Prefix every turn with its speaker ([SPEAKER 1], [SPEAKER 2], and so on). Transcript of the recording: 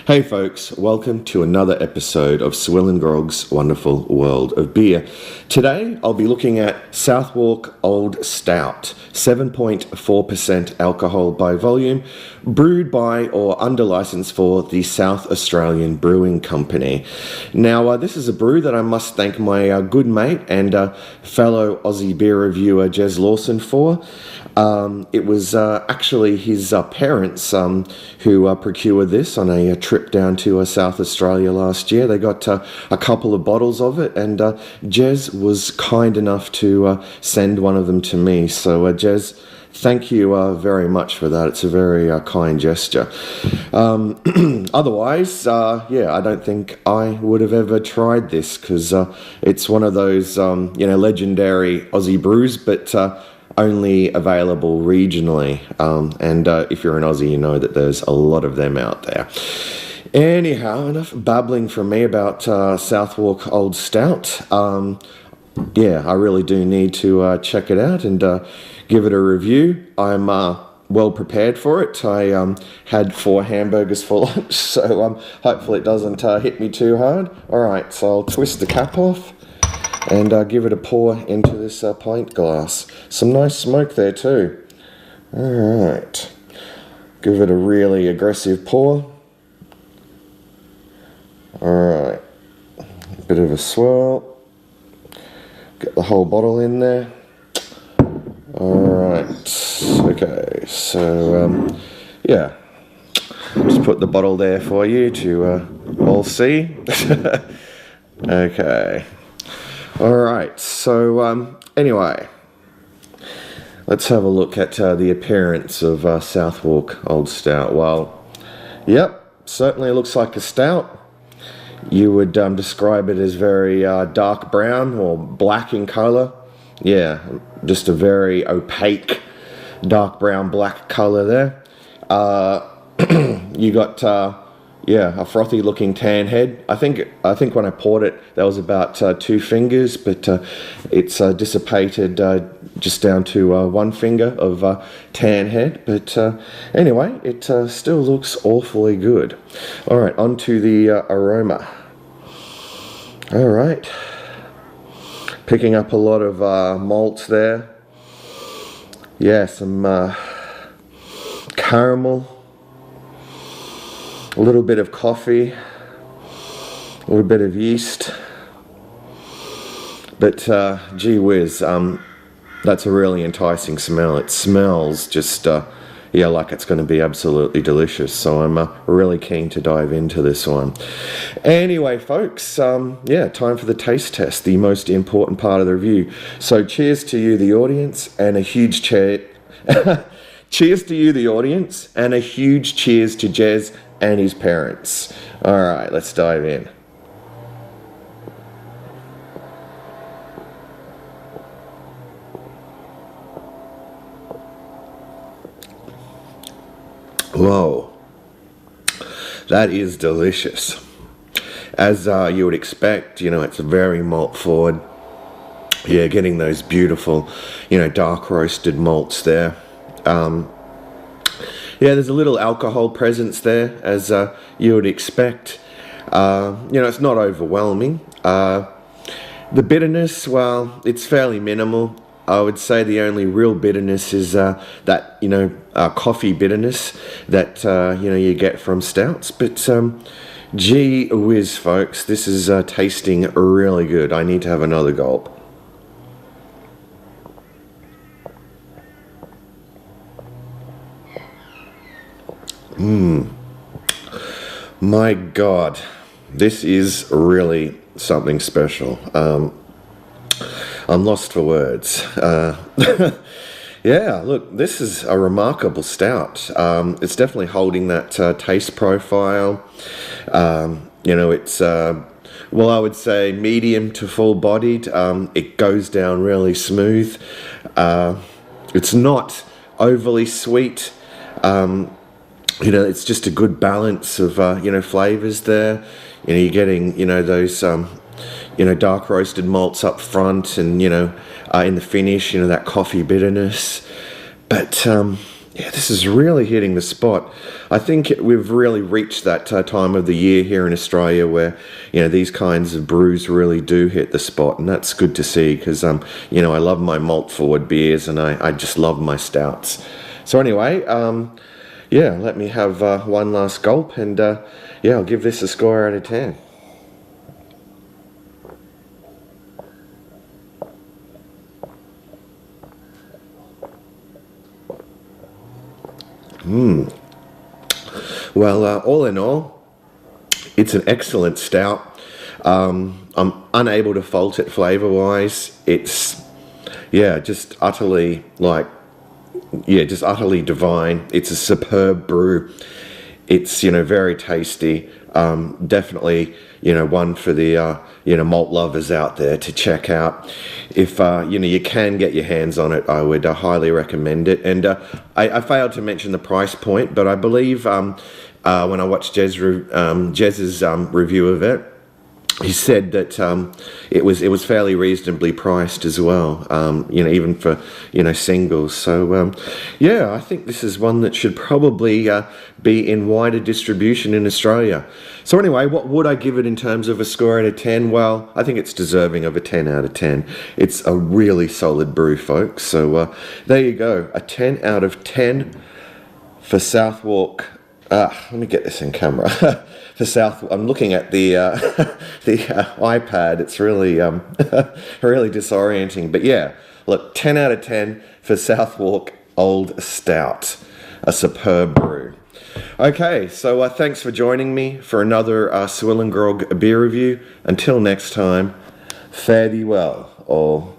[SPEAKER 1] Hey folks, welcome to another episode of SwillinGrog's Wonderful World of Beer. Today I'll be looking at Southwark Old Stout, 7.4% alcohol by volume, brewed by or under license for the South Australian Brewing Company. Now this is a brew that I must thank my good mate and fellow Aussie beer reviewer Gez Lawson for. It was actually his parents who procured this on a trip down to South Australia last year. They got a couple of bottles of it, and Gez was kind enough to send one of them to me. So Gez, thank you very much for that. It's a very kind gesture. Otherwise, I don't think I would have ever tried this, because it's one of those legendary Aussie brews, but only available regionally, and if you're an Aussie, you know that there's a lot of them out there. Anyhow, enough babbling from me about Southwark Old Stout. I really do need to check it out and give it a review. I'm well prepared for it. I had 4 hamburgers for lunch, so hopefully it doesn't hit me too hard. Alright, so I'll twist the cap off and give it a pour into this pint glass. Some nice smoke there too. Alright, give it a really aggressive pour. Alright, bit of a swirl. Get the whole bottle in there. Alright, okay, so just put the bottle there for you to all see. Okay. Alright, so anyway, let's have a look at the appearance of Southwark Old Stout. Well, yep, certainly looks like a stout. You would describe it as very dark brown or black in colour. Yeah, just a very opaque dark brown black colour there. You got a frothy looking tan head. I think when I poured it, that was about 2 fingers, but it's dissipated just down to 1 finger of tan head. But anyway, it still looks awfully good. All right, on to the aroma. All right, picking up a lot of malts there. Yeah, some caramel. A little bit of coffee, a little bit of yeast, but gee whiz, that's a really enticing smell. It smells just like it's going to be absolutely delicious. So I'm really keen to dive into this one. Anyway, folks, time for the taste test, the most important part of the review. So cheers to you, the audience, and a huge cheers to you, the audience, and a huge cheers to Gez and his parents. Alright, let's dive in. Whoa, that is delicious. As you would expect, it's very malt forward. Yeah, getting those beautiful, dark roasted malts there. There's a little alcohol presence there, as you would expect. It's not overwhelming. The bitterness, well, it's fairly minimal. I would say the only real bitterness is that, coffee bitterness that, you get from stouts. But gee whiz, folks, this is tasting really good. I need to have another gulp. My God, this is really something special. I'm lost for words. Look, this is a remarkable stout. It's definitely holding that taste profile. It's I would say medium to full bodied. It goes down really smooth. It's not overly sweet. It's just a good balance of, flavors there. You're getting, those, dark roasted malts up front and, in the finish, that coffee bitterness. But Yeah, this is really hitting the spot. I think we've really reached that time of the year here in Australia where, you know, these kinds of brews really do hit the spot, and that's good to see because, you know, I love my malt forward beers and I just love my stouts. So anyway, yeah, let me have one last gulp and, yeah, I'll give this a score out of 10. Well, all in all, it's an excellent stout. I'm unable to fault it flavor-wise. It's, yeah, just utterly, like, yeah, just utterly divine. It's a superb brew. It's, you know, very tasty. Definitely, you know, one for the, you know, malt lovers out there to check out. If, you know, you can get your hands on it, I would highly recommend it. And I failed to mention the price point, but I believe when I watched Gez's review of it, he said that it was fairly reasonably priced as well, you know, even for, you know, singles. So yeah, I think this is one that should probably be in wider distribution in Australia. So anyway, what would I give it in terms of a score out of 10? Well, I think it's deserving of a 10 out of 10. It's a really solid brew, folks. So there you go, a 10 out of 10 for Southwark. Let me get this in camera. For South, I'm looking at the the iPad. It's really really disorienting. But yeah, look, 10 out of 10 for Southwark Old Stout, a superb brew. Okay, so thanks for joining me for another SwillinGrog beer review. Until next time, fare thee well, all.